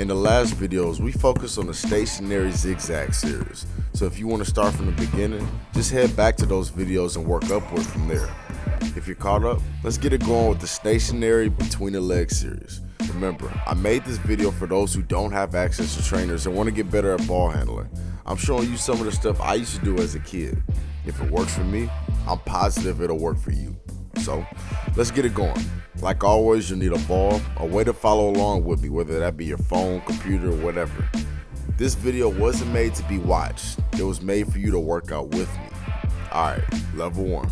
In the last videos, we focused on the stationary zigzag series. So if you want to start from the beginning, just head back to those videos and work upward from there. If you're caught up, let's get it going with the stationary between the legs series. Remember, I made this video for those who don't have access to trainers and want to get better at ball handling. I'm showing you some of the stuff I used to do as a kid. If it works for me, I'm positive it'll work for you. So, let's get it going. Like always, you'll need a ball, a way to follow along with me, whether that be your phone, computer, or whatever. This video wasn't made to be watched. It was made for you to work out with me. Alright, level 1.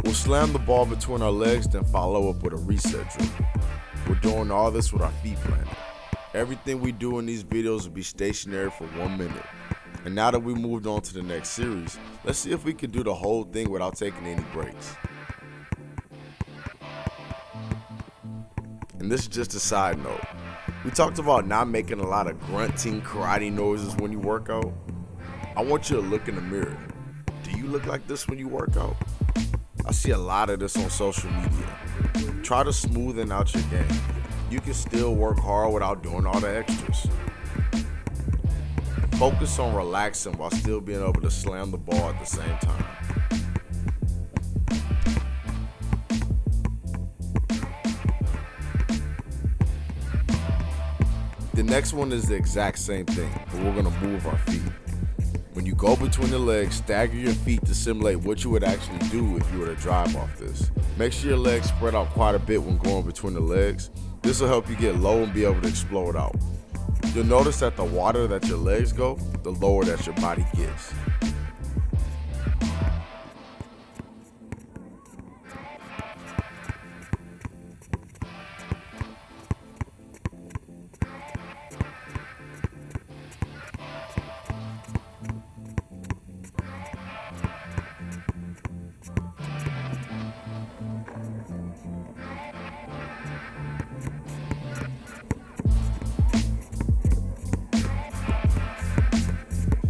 We'll slam the ball between our legs, then follow up with a reset dribble. We're doing all this with our feet planted. Everything we do in these videos will be stationary for 1 minute. And now that we moved on to the next series, let's see if we can do the whole thing without taking any breaks. And this is just a side note. We talked about not making a lot of grunting karate noises when you work out. I want you to look in the mirror. Do you look like this when you work out? I see a lot of this on social media. Try to smoothen out your game. You can still work hard without doing all the extras. Focus on relaxing while still being able to slam the ball at the same time. The next one is the exact same thing, but we're gonna move our feet. When you go between the legs, stagger your feet to simulate what you would actually do if you were to drive off this. Make sure your legs spread out quite a bit when going between the legs. This will help you get low and be able to explode out. You'll notice that the wider that your legs go, the lower that your body gets.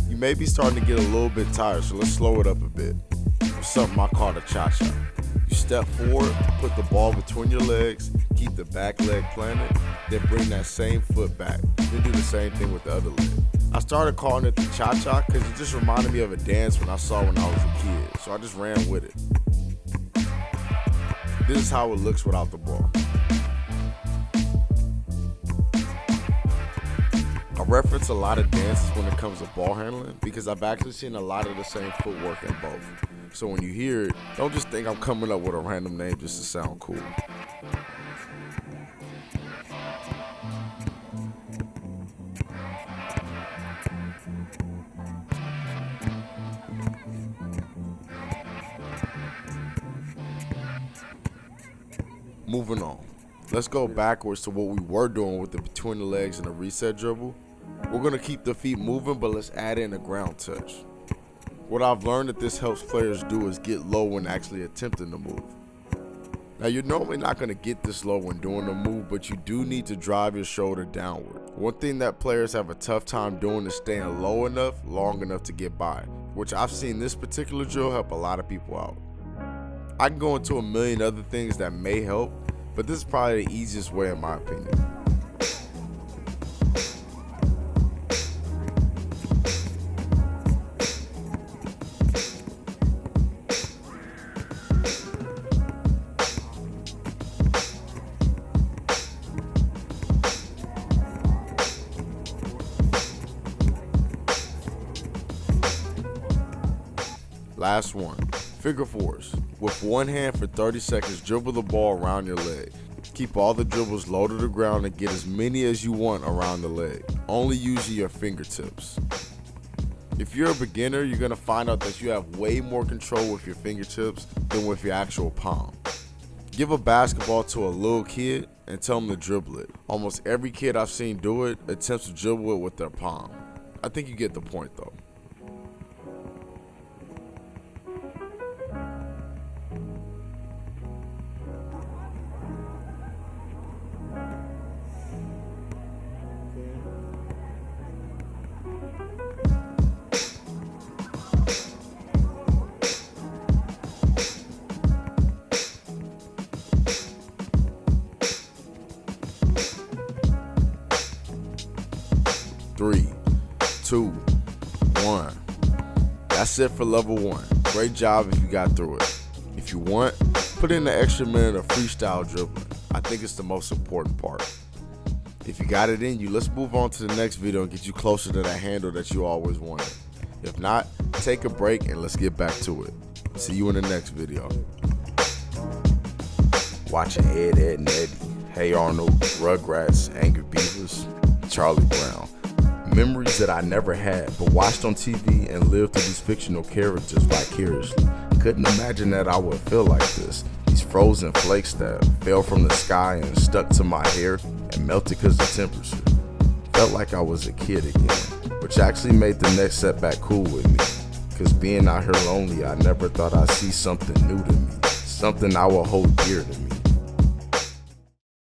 You may be starting to get a little bit tired, so let's slow it up a bit. With something I call the cha-cha. You step forward, put the ball between your legs, keep the back leg planted, then bring that same foot back. Then do the same thing with the other leg. I started calling it the cha-cha because it just reminded me of a dance when I saw when I was a kid, so I just ran with it. This is how it looks without the ball. I reference a lot of dances when it comes to ball handling because I've actually seen a lot of the same footwork in both. So when you hear it, don't just think I'm coming up with a random name just to sound cool. Moving on. Let's go backwards to what we were doing with the between the legs and the reset dribble. We're going to keep the feet moving, but let's add in a ground touch. What I've learned that this helps players do is get low when actually attempting to move. Now, you're normally not going to get this low when doing the move, but you do need to drive your shoulder downward. One thing that players have a tough time doing is staying low enough, long enough to get by, which I've seen this particular drill help a lot of people out. I can go into a million other things that may help, but this is probably the easiest way in my opinion. Last one, figure fours. With one hand for 30 seconds, dribble the ball around your leg. Keep all the dribbles low to the ground and get as many as you want around the leg, only using your fingertips. If you're a beginner, you're going to find out that you have way more control with your fingertips than with your actual palm. Give a basketball to a little kid and tell them to dribble it. Almost every kid I've seen do it attempts to dribble it with their palm. I think you get the point though. 1. That's it for level 1. Great job if you got through it. If you want, put in an extra minute of freestyle dribbling. I think it's the most important part. If you got it in you, let's move on to the next video and get you closer to that handle that you always wanted. If not, take a break and let's get back to it. See you in the next video. Watching Ed, Edd n Eddy, Hey Arnold, Rugrats, Angry Beavers, Charlie Brown. Memories that I never had, but watched on TV and lived through these fictional characters vicariously. Couldn't imagine that I would feel like this. These frozen flakes that fell from the sky and stuck to my hair and melted because of temperature. Felt like I was a kid again, which actually made the next setback cool with me. Cause being out here lonely, I never thought I'd see something new to me, something I will hold dear to me.